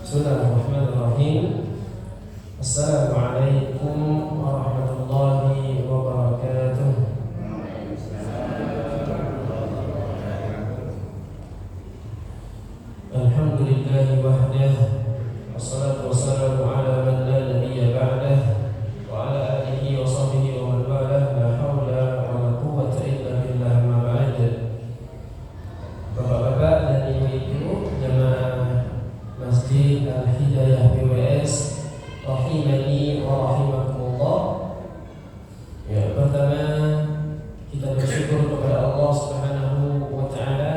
Bismillahirrahmanirrahim. Assalamualaikum warahmatullahi wabarakatuh. Alhamdulillahi wahdah, wassalatu wassalamu ala man la nabiyya ba'dah, wa ala alihi wa sahbihi wa man walah, la hawla wa la quwwata illa billah, ma ba'd. Bapak-bapak dan ibu-ibu jamaah Masjid Al-Hidayah BWS rahimani wa rahimakumullah. Ya, pertama kita bersyukur kepada Allah Subhanahu wa taala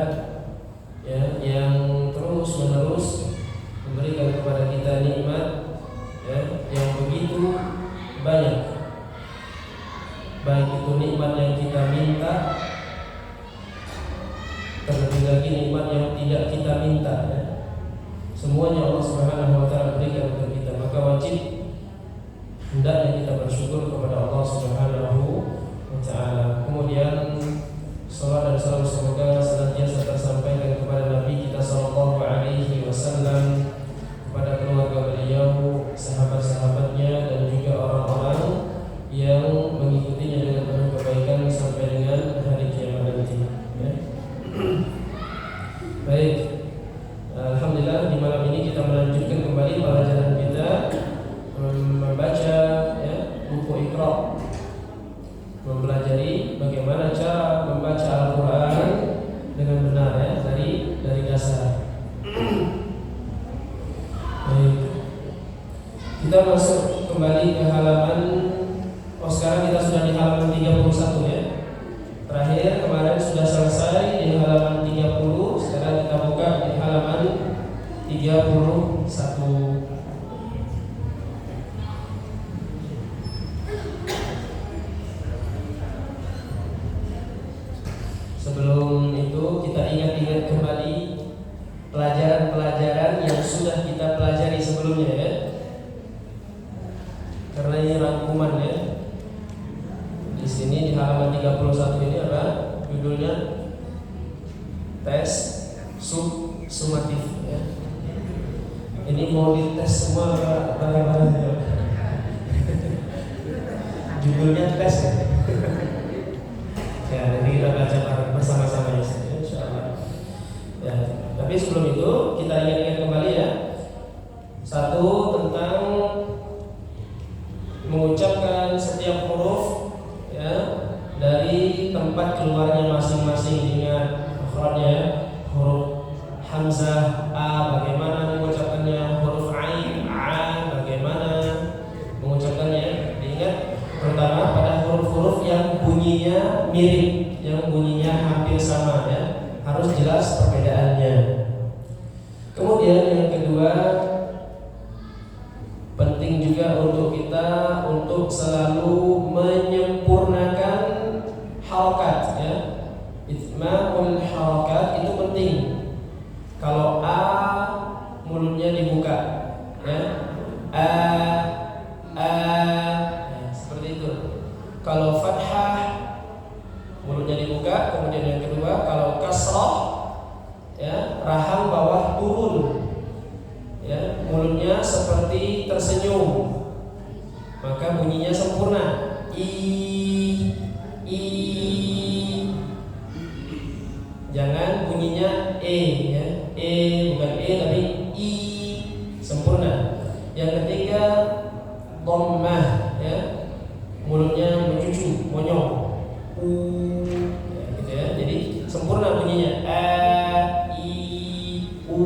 ya, yang terus-menerus memberikan kepada kita nikmat ya, yang begitu banyak. Baik itu nikmat yang kita minta, terlebih lagi nikmat yang tidak kita minta ya. Semuanya Allah Subhanahu wa taala berikan kepada kita, maka wajib hendaknya kita bersyukur kepada Allah Subhanahu wa taala. Kemudian salat dan salam semoga senantiasa tersampaikan kepada Nabi kita sallallahu alaihi wasallam, kepada keluarga beliau, sahabat-sahabatnya dan juga orang-orang yang mengikutinya dengan penuh kebaikan sampai dengan hari kiamat nanti ya. Baik, alhamdulillah di malam ini kita melanjutkan kembali pelajaran kita membaca ya, buku Iqra, mempelajari bagaimana cara membaca Al-Quran dengan benar ya, dari dasar. Baik, kita masuk kembali ke halaman. Sekarang kita sudah di halaman 31 ya. Terakhir kemarin sudah selesai di halaman 30. Sekarang kita buka di halaman 31. Sebelum itu kita ingat-ingat kembali pelajaran-pelajaran yang sudah kita pelajari sebelumnya ya. Karena ini rangkuman ya. Di sini di halaman 31 ini apa? Judulnya tes sumatif ya. Ini mau dites semua barang-barangnya. Judulnya tes ya. Ya, nanti kita baca bersama-sama ya, insyaallah. Ya, tapi sebelum itu kita ingat-ingat kembali ya. Satu, tentang mengucapkan setiap huruf ya dari tempat keluarnya masing-masing dengan makhrajnya. Huruf hamzah a bagaimana mengucapkannya, huruf ain a bagaimana mengucapkannya. Diingat pertama pada huruf-huruf yang bunyinya mirip, yang bunyinya hampir sama ya, harus jelas perbedaannya. Kemudian yang kedua, penting juga untuk kita untuk selalu menyempurnakan harakat ya. Itmamul harakat itu penting. Kalau a mulutnya dibuka ya. A ya, seperti itu. Kalau fathah mulutnya dibuka. Kemudian yang kedua, kalau kasrah ya, rahang bawah turun ya, mulutnya seperti tersenyum, maka bunyinya sempurna. Jangan bunyinya ya, bukan tapi i, sempurna. Yang ketiga, dhammah ya, mulutnya mencucu, monyong, ya, gitu ya. Jadi sempurna bunyinya a, i, u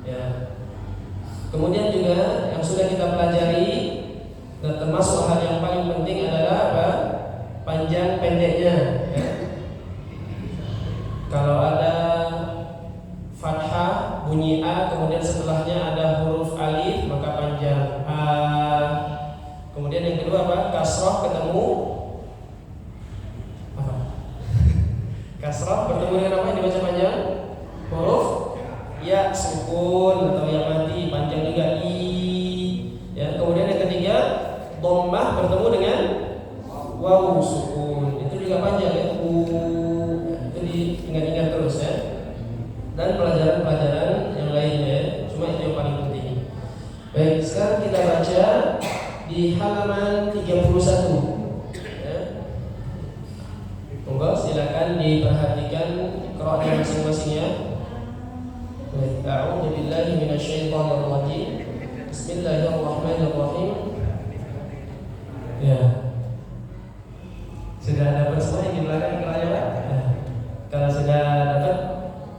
ya. Kemudian juga yang sudah kita pelajari dan termasuk hal yang paling penting adalah apa? Panjang pendeknya ya. Kalau ada fathah bunyi a, kemudian setelahnya ada huruf alif, maka panjang a. Kemudian yang kedua apa? Kasrah ketemu apa? Kasrah bertemu dengan apa yang dibaca panjang? Huruf ya, sukun atau yang mati, panjang juga i ya. Kemudian yang ketiga, dhammah bertemu dengan waw sukun, itu juga panjang ya. Itu diingat-ingat terus ya. Dan pelajaran-pelajaran yang lainnya ya. Cuma itu yang Iqra' masing-masing ya. A'udzu billahi minasyaitonir rajim. Bismillahirrahmanirrahim. Ya. Sudah dapat semua di belakang layar Pak? Nah, kalau sudah dapat,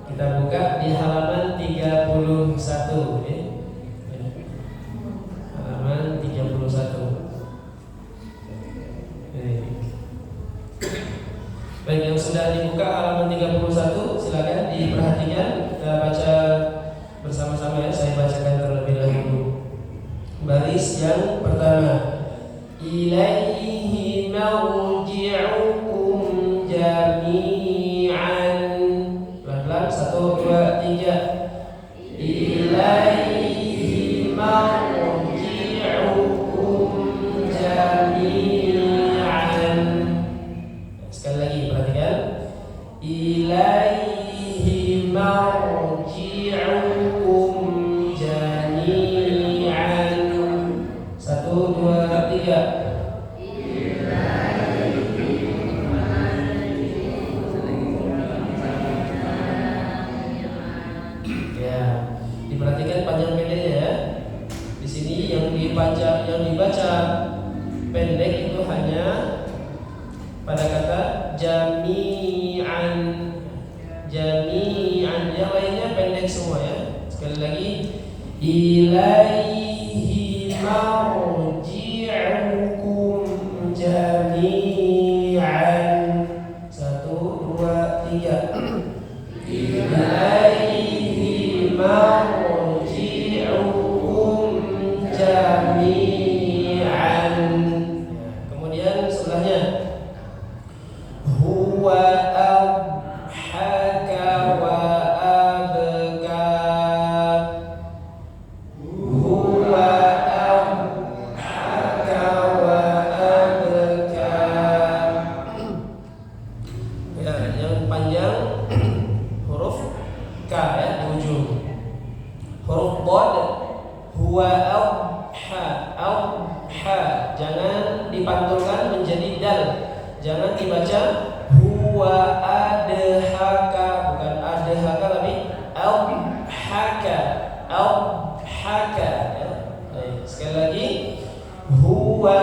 kita buka di halaman 31 ya. Halaman 31. Baik, yang sudah dibuka halaman 31 silakan diperhatikan, kita baca bersama-sama ya. Saya bacakan terlebih dahulu. Baris yang pertama. Ilaihi marji'ukum jami'an. Pelan-pelan, 1, 2, 3. Ilaihi marji'ukum jami'an. Sekali lagi perhatikan. Ilaihi marji'ukum jami'an. 1, 2, 3. Ya, diperhatikan panjang pendeknya ya. Di sini yang dibaca pendek itu hanya pada kata jami'an. Jami'an, yang lainnya pendek semua ya. Sekali lagi, ilaihi marji'ukum jami'an. 1, 2, 3. Ilaihi marji'ukum jami'an. Kemudian sebelahnya, huwa abhaka wa abka. Huwa abhaka wa abka. Ya, yang panjang huruf K ya di ujung. Huruf Dhad, huwa abha. Abha jangan dipantulkan menjadi dal. Jangan dibaca huwa adhaka, bukan adhaka tapi abhaka. Abhaka ya. Baik, sekali lagi, huwa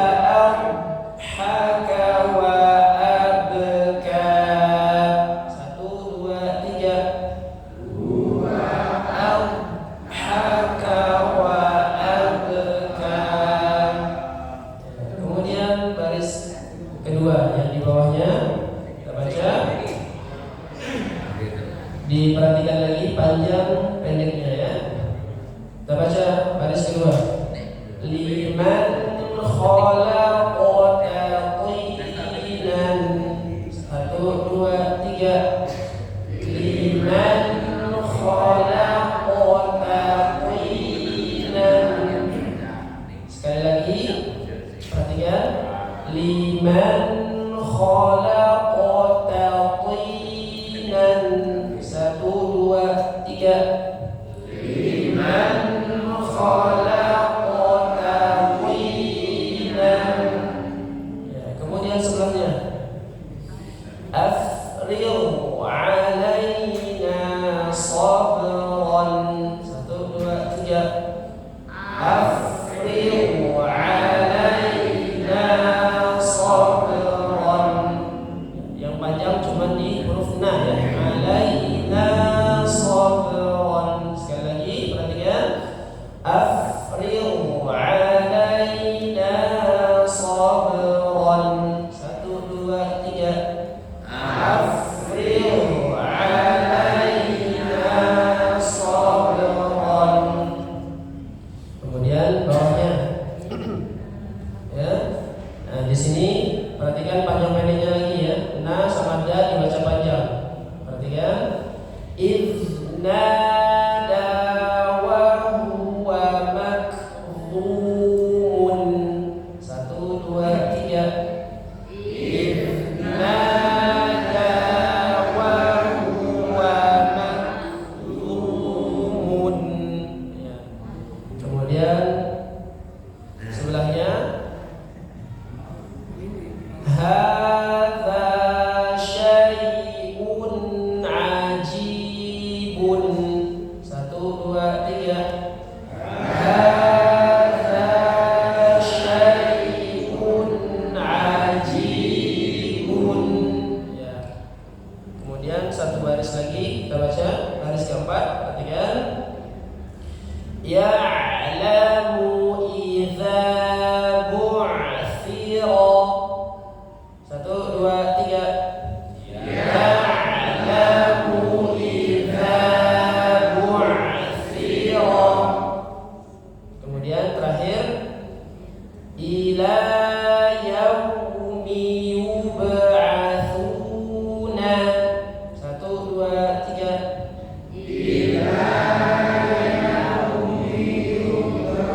abhaka wa abka. 1, 2, 3. Huwa abhaka wa abka. Kemudian baris kedua yang di bawahnya kita baca. Diperhatikan lagi panjang pendeknya ya. Kita baca baris kedua. Liman khalaqta tinan. 1, 2, 3. Liman khalaqta tinan. Sekali lagi perhatikan. Liman khalaqta tinan. 1, 2, 3. Liman khalaqta tinan. Ya, kemudian sebelahnya, afrigh alaina sabran. 1, 2, 3. Afrigh alaina sabran. Yang panjang cuma di huruf na ya. Alaina sabran. Sekali lagi perhatikan. Afrigh alaina sabran. 1, 2, 3. Afrigh alaina sabran. Kemudian bawahnya ya. Nah, di sini perhatikan panjang pendeknya lagi ya. Na sama da dibaca panjang. Perhatikan. Iznada wa huwa makdhumun. 1, 2, 3. Iznada wa huwa makdhumun. Ya. Kemudian sebelahnya, hadza syai'un ajibun. 1, 2, 3. Hadza syai'un ajibun. Ya. Kemudian satu baris lagi kita baca, baris keempat, perhatikan. Ya'lamu idza bu'thira. 1, 2, 3. Ya'lamu idza bu'thira. Kemudian terakhir, ila yaumi yub'atsuna. 1, 2, 3. Ila yaumi yub'atsuna.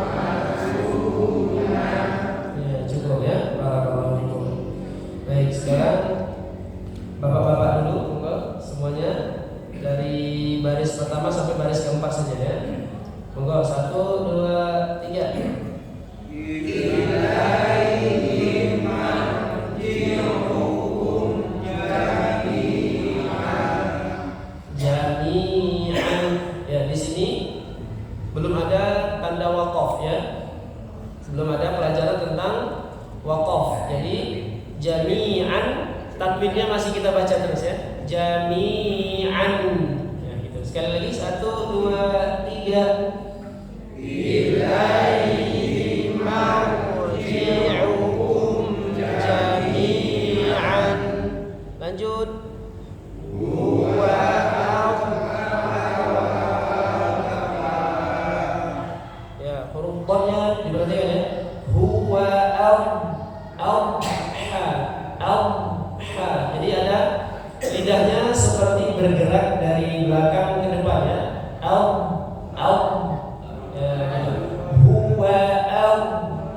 Ya, cukup ya. Barakallahu fikum. Baik, sekarang bapak-bapak dulu, monggo semuanya dari baris pertama sampai baris keempat saja ya. Monggo 1, 2, 3. Ilaihi marji'ukum jami'an. Ya, di sini belum ada tanda waqaf ya. Belum ada pelajaran tentang waqaf. Jadi jami'an tanwinnya masih kita baca terus ya. Jami'an. Ya gitu. Sekali lagi 1, 2, 3. Ilaihi marji'ukum jami'an. Lanjut. Huwa ya, huruf dhamnya diperhatikan ya. Huwa ha. Jadi ada lidahnya seperti bergerak dari belakang ke depan ya. Ya, huwa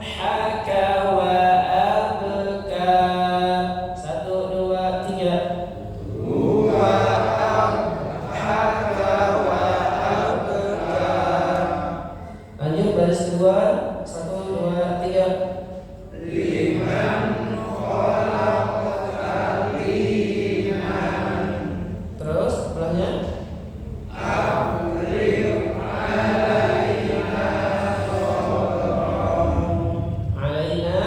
haka wa abka. 1, 2, 3. Huwa haka wa abka. Lanjut baris kedua. 1, 2, 3. Liman khalaqal liman. Terus sebelahnya Afriq alaina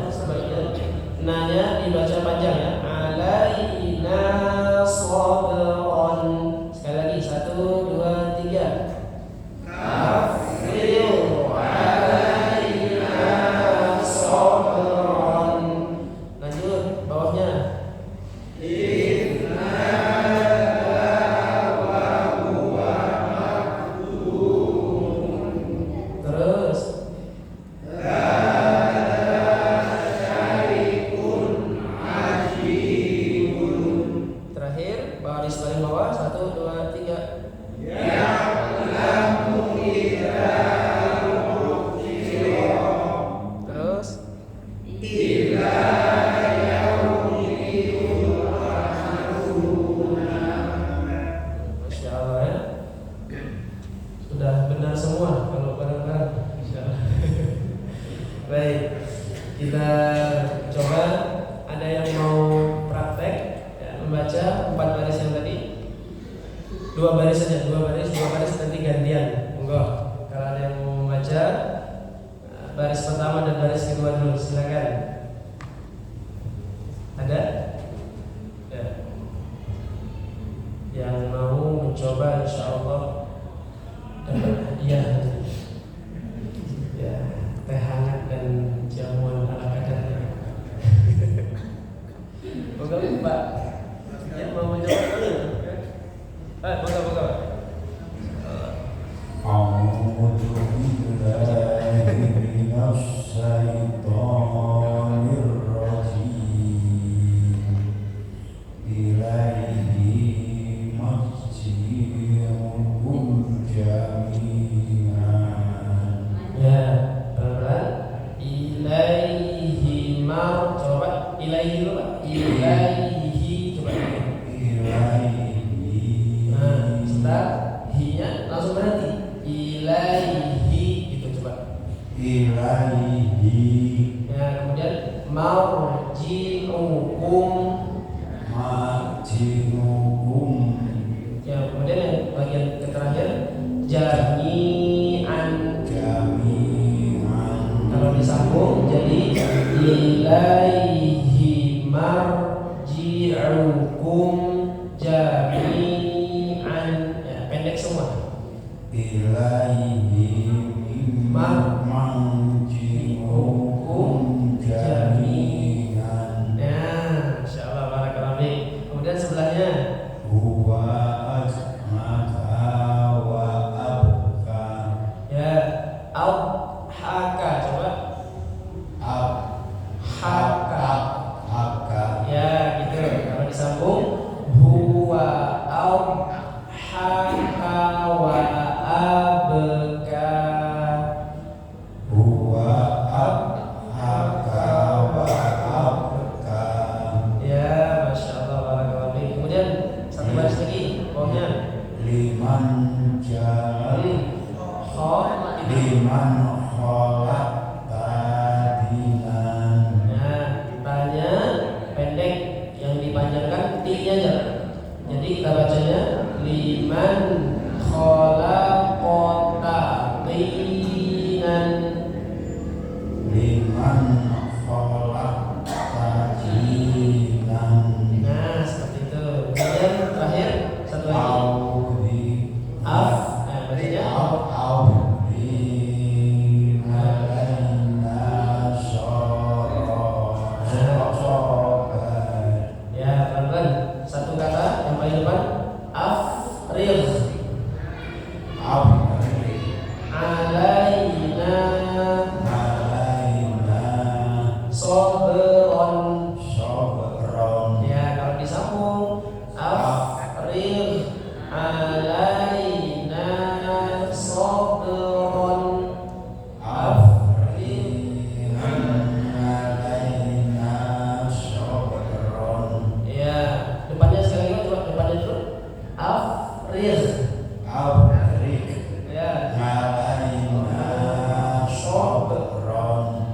sebaiknya nanya dibaca panjang ya. Alaina sabran. Sekali lagi 1, 2, 3. Afriq alaina sabran. Lanjut bawahnya. Terus terakhir baris paling bawah. 1, 2, 3. Terus Masya Allah ya. Sudah benar semua kalau barang-barang. Insya Allah. Baik, kita coba. Ada yang mau praktek ya, membaca 4 baris yang tadi? 2 baris saja, 2 baris nanti gantian. Monggo. Kalau ada yang mau membaca baris pertama dan baris kedua dulu, silakan. Ada? Ya. Yang mau mencoba insyaallah dapat hadiah. Ya, teh hangat dan jamuan ala kadarnya. Moga Pak. Ya, mau mencoba dulu. Moga. A'udzu billahi minasy syaithanir rajim. Ilaihi marji'ukum jami'an. Ya, pelan-pelan. Ilaihi coba ilaihi dulu Pak. Ilaihi coba. Ilaihi. Nah, sebentar. Hi-nya langsung berhenti. Ilaihi gitu coba. Ilaihi. Ya, kemudian marji'ukum. Marji'ukum. Ya, kemudian yang bagian ilaihi marji'ukum jami'an. Ya, pendek semua. Ilaihi marji'ukum jami'an. Ya, insyaallah barakallahu fiik. Kemudian sebelahnya Huwa azmaka wa abka. ya, haka coba. Haka. Ya, gitu. Kalau disambung huwa haka wa abka. Huwa abhaka wa abka. Ya, masya Allah barakallahu fiik. Kemudian satu baris lagi bawahnya Liman jalan liman kholak tadinan. Nah, tanya pendek, yang dipanjangkan ti-nya aja. Jadi kita bacanya liman khalaqata tinan. Liman kholak tadinan. Nah, seperti itu. Kemudian terakhir satu lagi. Nah, bacanya ya, pelan-pelan. Satu kata yang paling depan afrigh. Alaina sobron. Ya, kalau disambung afrigh alaina sobron. Ya, depannya sekali lagi, coba depannya dulu. Afrigh. Ya.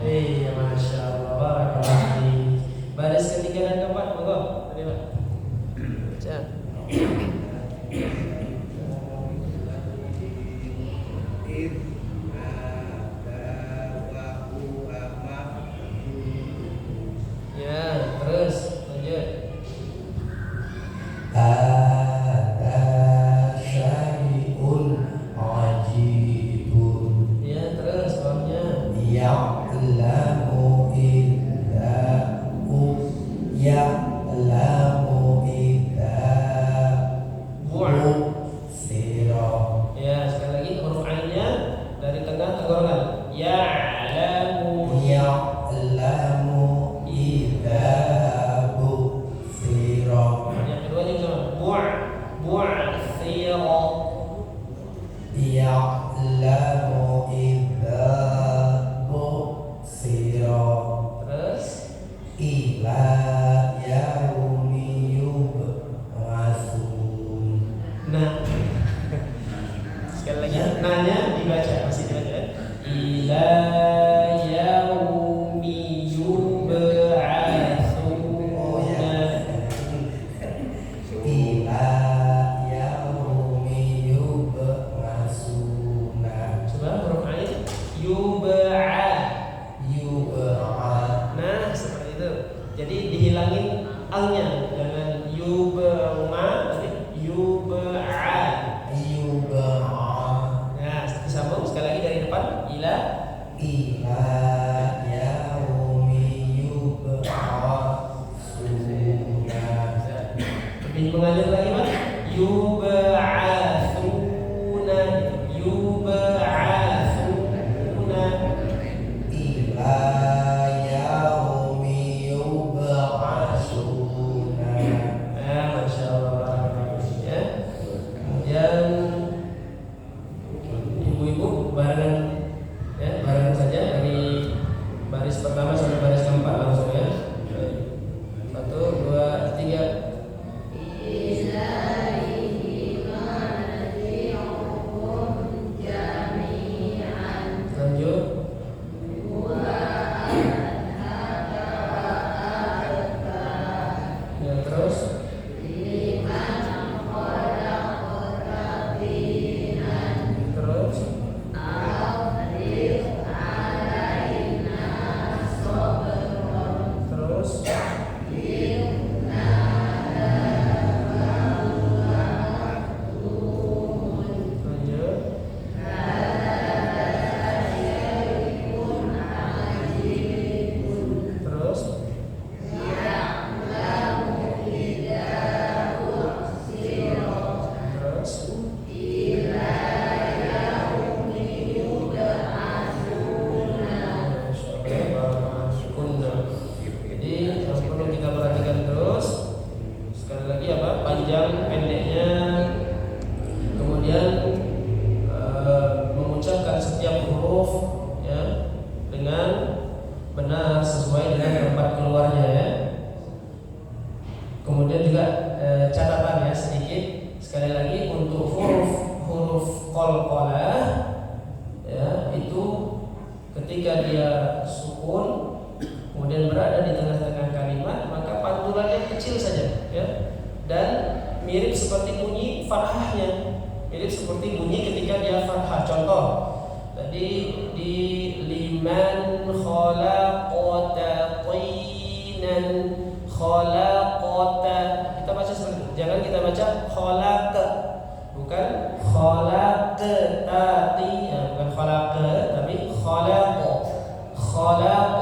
Iya, masya Allah, barakallahu fiik. Baris ketiga dan keempat, monggo. Tadi Pak. Baca. Ya, terus lanjut. Ya, terus bawahnya. Ya, sekali lagi huruf ainnya dari tengah tenggorokan. Ya'lamu. Yang kedua juga bu'thira. Terus Ila yaumi yub'atsun. nah. Sekali lagi nanya dibaca, masih dibaca. Ila yaumi yub'atsuna. Ila yaumi yub'atsuna. Coba huruf ain yub'a. Nah, seperti itu. Jadi dihilangin al-nya, jangan yub'a, tapi yub'a. Nah, disambung sekali lagi dari depan ila. qalqalah ya, itu ketika dia sukun kemudian berada di tengah-tengah kalimat, maka pantulannya kecil saja ya, dan mirip seperti bunyi fathahnya, mirip seperti bunyi ketika dia fathah. Contoh tadi di liman khalaqata qinan, khalaqata kita baca seperti itu. Jangan kita baca khalaq, bukan khalaqta ya, bukan khalaq tapi khalaq, khalaq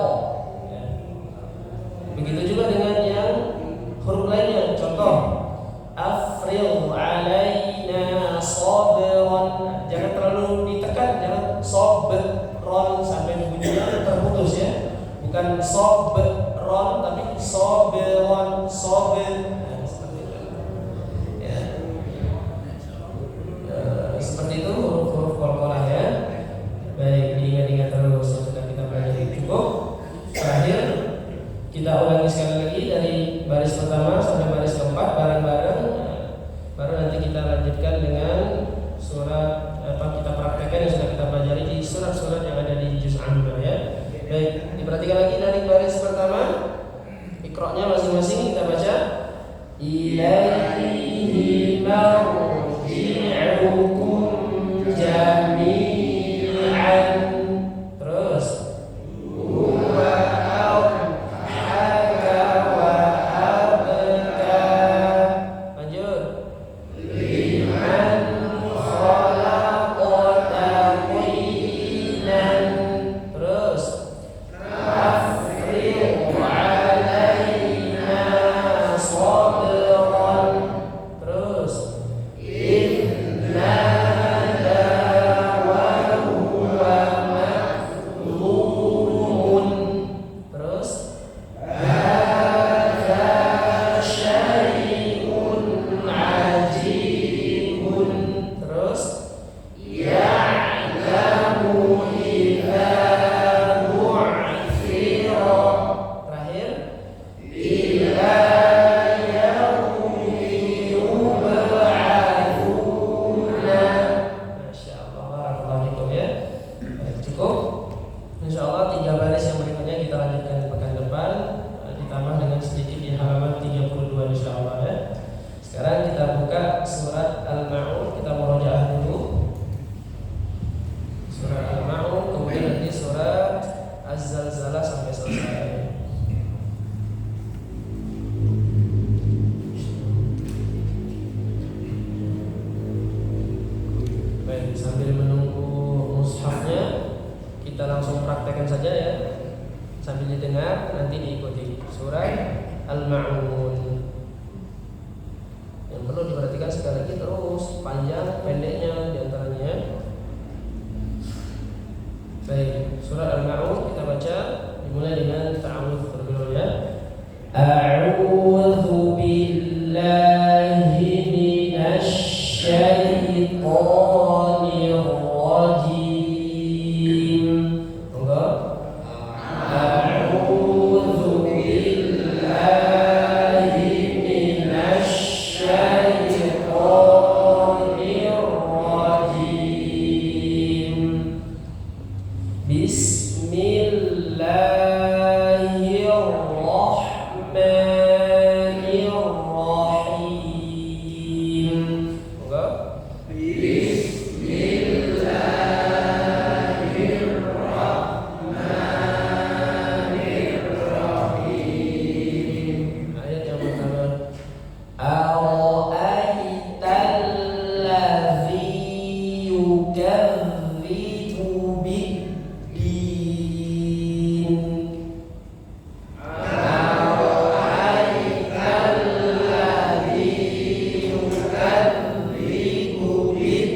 ya. Begitu juga dengan yang huruf lainnya. Contoh afril alaina sabran, jangan terlalu ditekan, jangan sabron sampai bunyinya terputus ya, bukan sabron tapi sabron, sabr seperti itu ya. Seperti itu huruf-huruf qalqalah ya. Baik, diingat-ingat terus yang sudah kita pelajari. Cukup. Terakhir kita ulangi sekali lagi dari baris pertama sampai baris keempat bareng-bareng. Baru nanti kita lanjutkan dengan surat kita praktekkan yang sudah kita pelajari di surat-surat yang ada di juz Amma ya. Baik, diperhatikan lagi dari baris pertama. Iqra-nya masing-masing kita baca. Ilaihi marji'ukum jami'an. Terus huwa adhaka wa abka. Lanjut. Liman khalaqata qinan. Terus afriq alaina sabran. Terus inna wa huwa maklumun. Terus hadza syai'un ajibun. Terus ya'lamu idza bu'thira. Terakhir ila yaumi yub'atsuna. Masyaallah, barakallahu fikum ya. Baik, cukup. Insyaallah 3 baris yang berikutnya kita lanjutkan di pekan depan, ditambah dengan sedikit di halaman 32 insyaallah ya. Sekarang kita buka surat Al-Ma'un, kita murojaah dulu. Surat Al-Ma'un, kemudian nanti surat Az-Zalzalah sampai selesai. Baik, sambil menunggu mushafnya, kita langsung praktekkan saja ya. Sambil didengar, nanti diikuti surat Al-Ma'un. Yang perlu diperhatikan sekali lagi terus panjang pendeknya diantaranya. Baik, surah Al-Ma'un kita baca dimulai dengan ta'awudz terlebih dahulu ya. A'udzu billahi minasy syaithanir rajim. Monggo. A'udzu billahi minasy syaithanir rajim. Bismillahirrahmanirrahim. Monggo. Ayat yang pertama. Ara'aital ladzi yukadzibu bid-din. Ara'aital ladzi yukadzibu bid-din.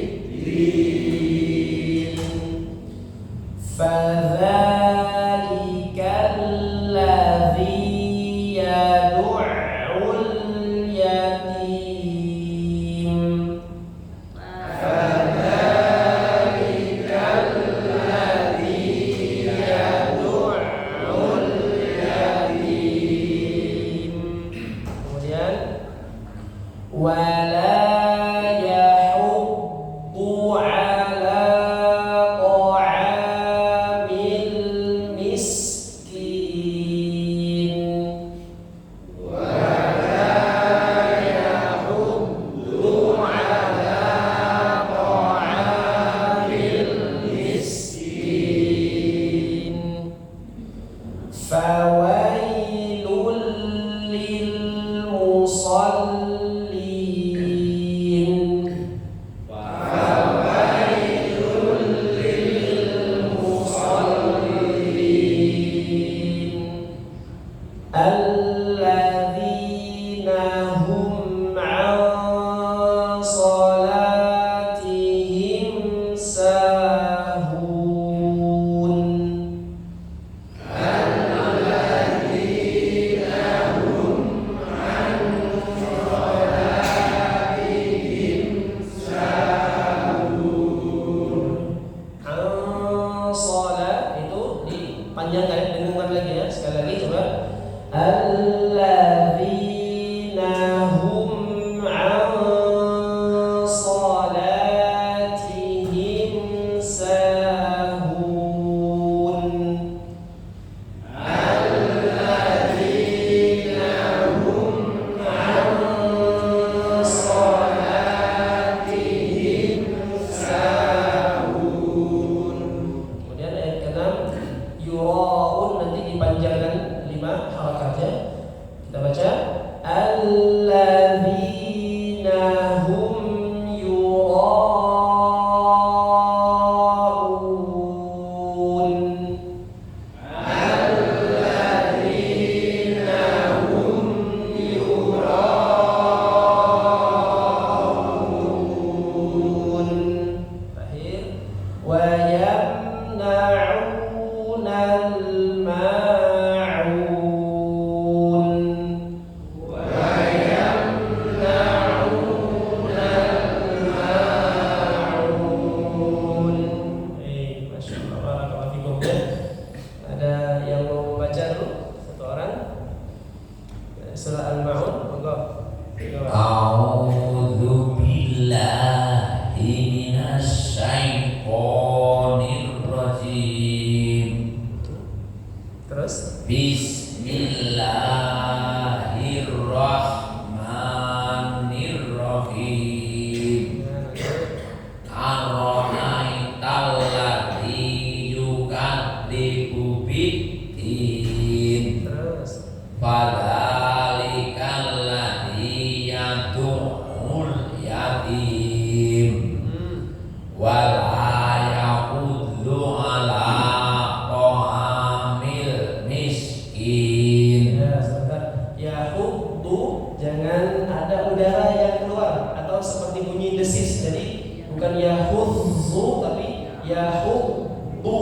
jadi bukan yahudzu tapi yahuddu.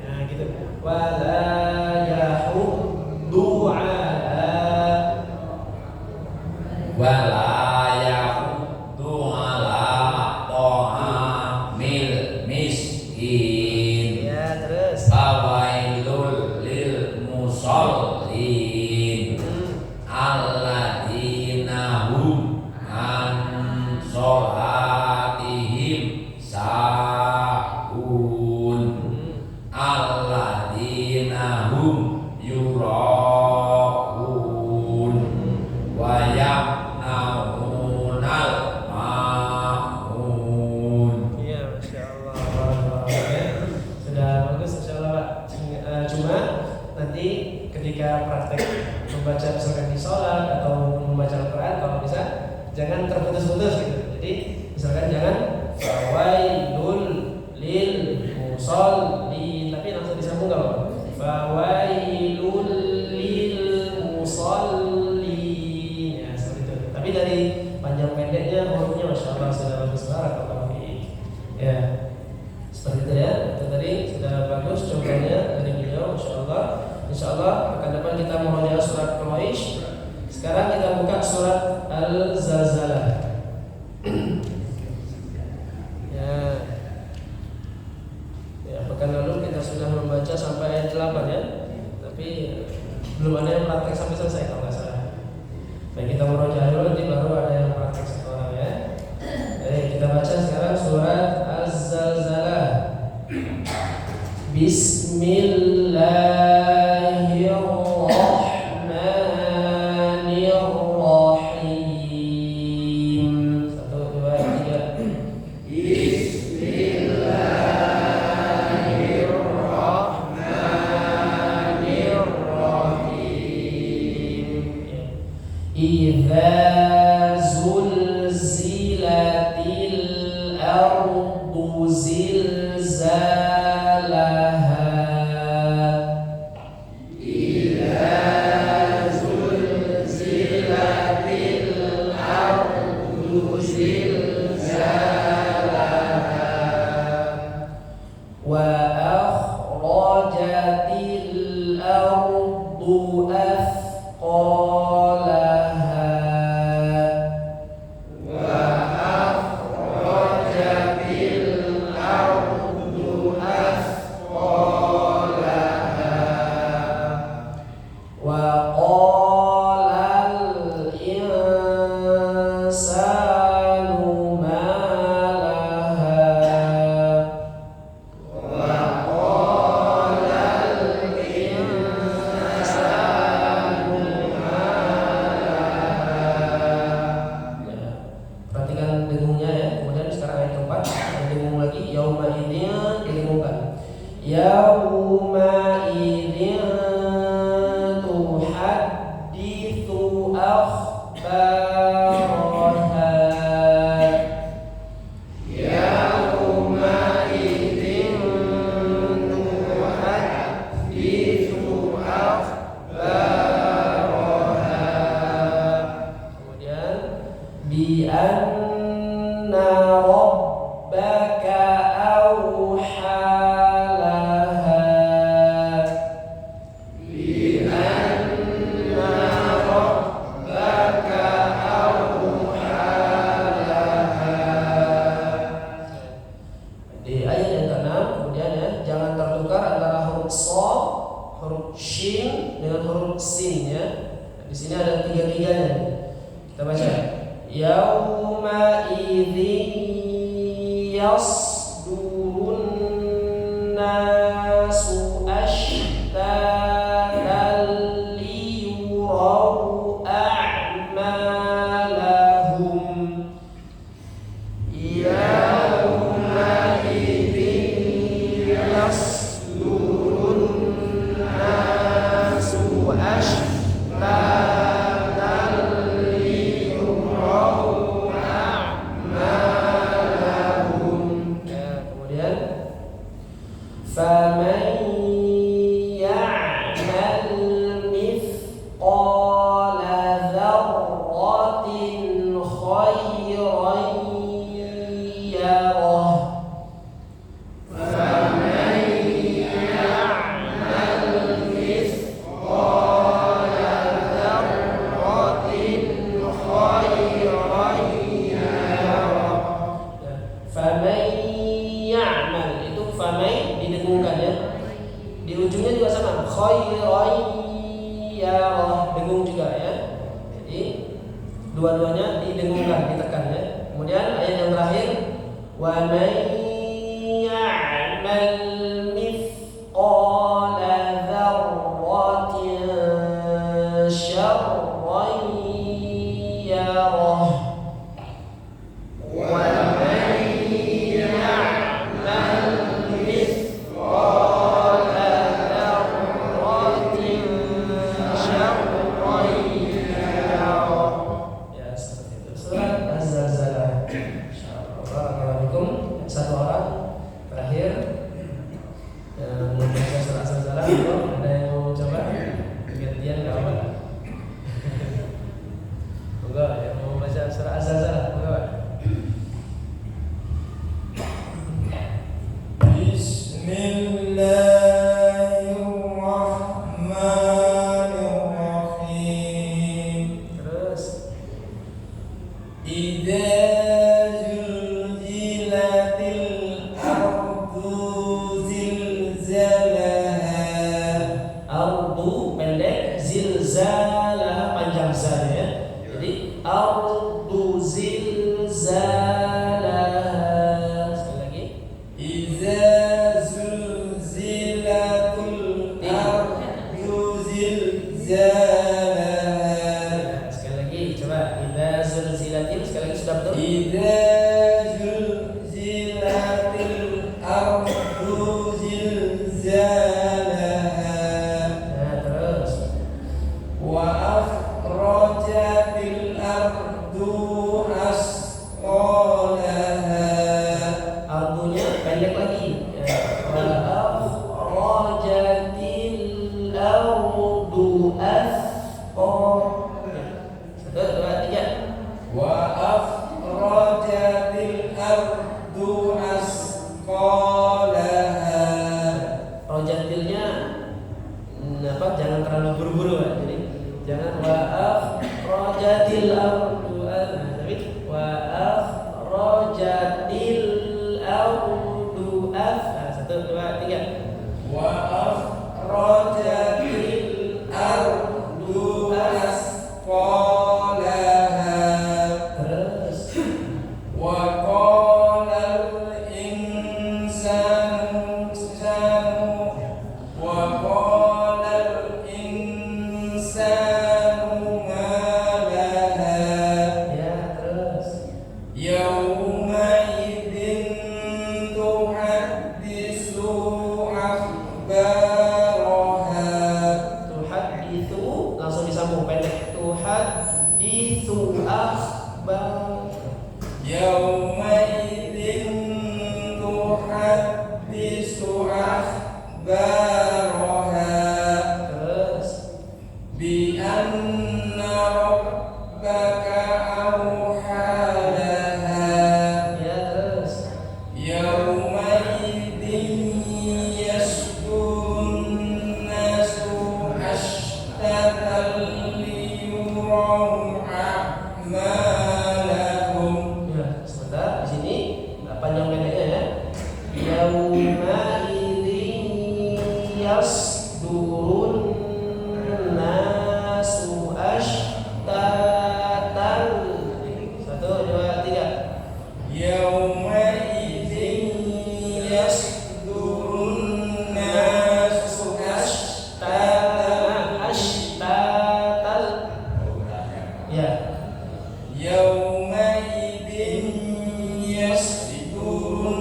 Nah gitu. Wala yahuddu ala wala yahuddu ala ta'amil miskin. Ya terus. Fawailul lil musallin alladzina hum an sholatihim sahun alladzina hum yura'un wa yamna'unal ma'un. Iya, Masya Allah. Sudah bagus, Insya Allah Pak. Cuma nanti ketika praktek membaca misalkan di sholat atau membaca Al-Quran, kalau bisa jangan terputus-putus gitu. Jadi misalkan jangan fawailul lil musallin, tapi langsung disambung nggak Pak? Fawailul lil musallin, ya seperti itu. Tapi dari panjang pendeknya hurufnya Masya Allah sudah bagus banget kalau ya seperti itu ya. Itu tadi sudah bagus contohnya dari beliau. Insya Allah akan depan kita membaca surat Quraisy. Sekarang kita buka surat Al-Zalzalah. Ya, pekan lalu kita sudah membaca sampai ayat 8 ya. Tapi belum ada yang praktek sampai selesai kalau nggak salah. Baik, kita merojah dulu nanti baru ada yang praktek satu orang ya. Baik, kita baca sekarang surat Az-Zalzalah. Bismillahirrahmanirrahim. 1, 2, 3. Idza zulzilatil ardu zilzalaha. Idza zulzilatil ardu zilzalaha wa akhrajatil ardu athqalaha. Perhatikan dengungnya ya. Kemudian sekarang ayat keempat ada dengung lagi. Yauma idzin didengungkan. Yauma idzin tuhadditsu akhbaraha. Yauma idzin tuhadditsu akhbaraha. Kemudian bi anna rabbaka awha laha. Bi anna rabbaka awha laha. Di ayat yang ke-6 kemudian ya, jangan tertukar antara huruf sha, huruf shin dengan huruf sin ya. Di sini ada tiga-tiganya. Kita baca. Yauma idzin yasdurun nasu ashtatan liyurau a'malahum. Yauma idzin yasdurun nasu ashtatan فَمَنْ يَعْمَلْ مِثْقَالَ ذَرَّةٍ خَيْرًا Faman ya'mal itu faman didengungkan ya. Di ujungnya juga sama. Khairan yarah dengung juga ya. Jadi dua-duanya didengungkan, ditekan ya. Kemudian ayat yang terakhir wa man ya'mal mithqala dzarratin syarran yarah wa man ya'mal mithqala dzarratin syarran yarah. Ya, seperti itu. Surat Az-Zalzalah. Insyaallah. Barakallahu. Satu orang terakhir yang membaca surat Az-Zalzalah. Ada yang mau coba? Gantian enggak apa? Enggak, yang mau baca surat Az-Zalzalah. Enggak. Bismillahirrahmanirrahim. Terus Idza zulzilatil ardu zilzalaha. ardu pendek, zilzalah panjang za ya. Jadi ardu zilzalah. Sekali lagi. Idza zulzilatil ardu zilzalaha. Sekali lagi coba. Idza zulzilatil, sekali lagi sudah betul. Idza zulzilatil ardu zilzalaha. Nah, terus Wa akhrajatil ardu asqalaha. ardunya pendek lagi ya. Wa akhrajatil ardu asqalaha. Satu, dua, tiga. Wa akhrajatil ardu asqalaha. Rojatilnya jangan terlalu buru-buru ya. Jadi jangan wa akhrajatil ardu tapi wa akhrajatil ardu satu, dua, tiga. Wa akhrajatil ardu asqalaha. Terus Wa qalal insanu wa qalal insanu ma laha. ya, terus Yawma idzin tuhaddisu akhbaraha. tuhaditsu langsung disambung pendek. Tuhaditsu akhbar. Yawma idzin tuhaddisu akhbaraha. Terus Bi anna rabbaka awhalaha. ya, terus Yawma idzin yasdurun nasu ashtatan liyuraw a'malahum. ya, sebentar di sini panjang pendeknya ya. Yauma idzin yasdurun nasu ashtatan. Satu, dua, tiga. Yawma idzin yasdurun nasu ashtatan. Ashtatan. Ya. Yawma idzin yasdurun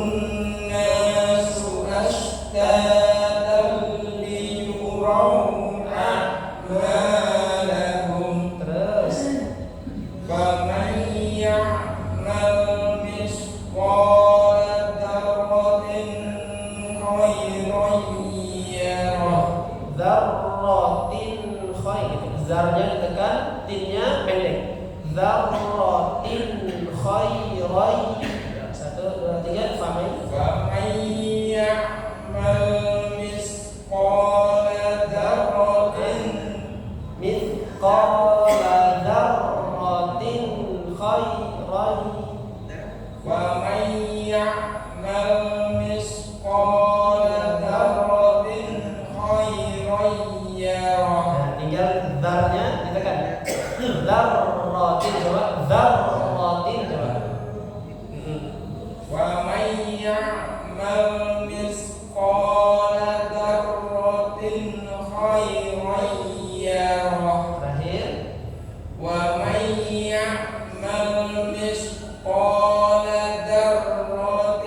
nasu ashtatan liyuraw a'malahum. Terus Faman ya'mal misqala dzarratin khairan yarah. dzarratin khair. Zarnya ditekan, tinnya pendek. Dzarratin khairan. Satu, dua, tiga. Faman Faman ya'mal misqala dzarratin mithqala dzarratin khairan. Faman ya'mal يعمل مثقال ذرة خيرا يره Terakhir. ومن يعمل مثقال ذرة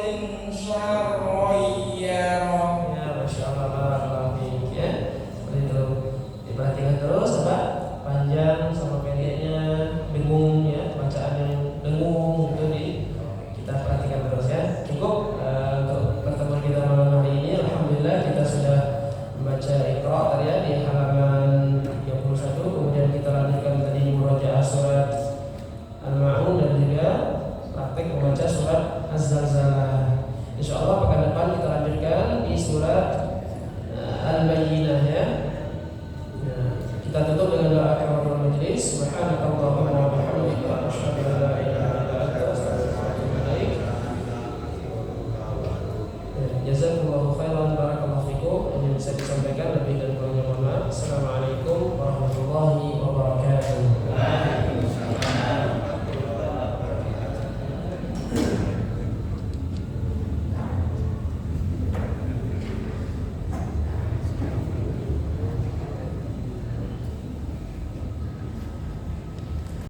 شرا يره. Ya, Masya Allah, barakallahu fiik, ya. Seperti itu. Diperhatikan terus apa? Panjang sama pendeknya, dengung ya, bacaan yang dengung itu kita perhatikan terus ya. Cukup untuk pertemuan kita malam hari ini. Alhamdulillah kita sudah membaca Iqra tadi ya di halaman 31, kemudian kita lanjutkan tadi murojaah surat Al-Ma'un dan juga praktek membaca surat Az-Zalzalah. Insyaallah pekan depan kita lanjutkan di surat Al-Bayyinah ya. Nah, kita tutup dengan doa kafaratul majlis. Subhanakallahumma wa bihamdika asyhadu an la ilaha illa anta astaghfiruka wa atubu ilaik. Jazakumullahu khairan, barakallahu fikum. Ini bisa disampaikan lebih dan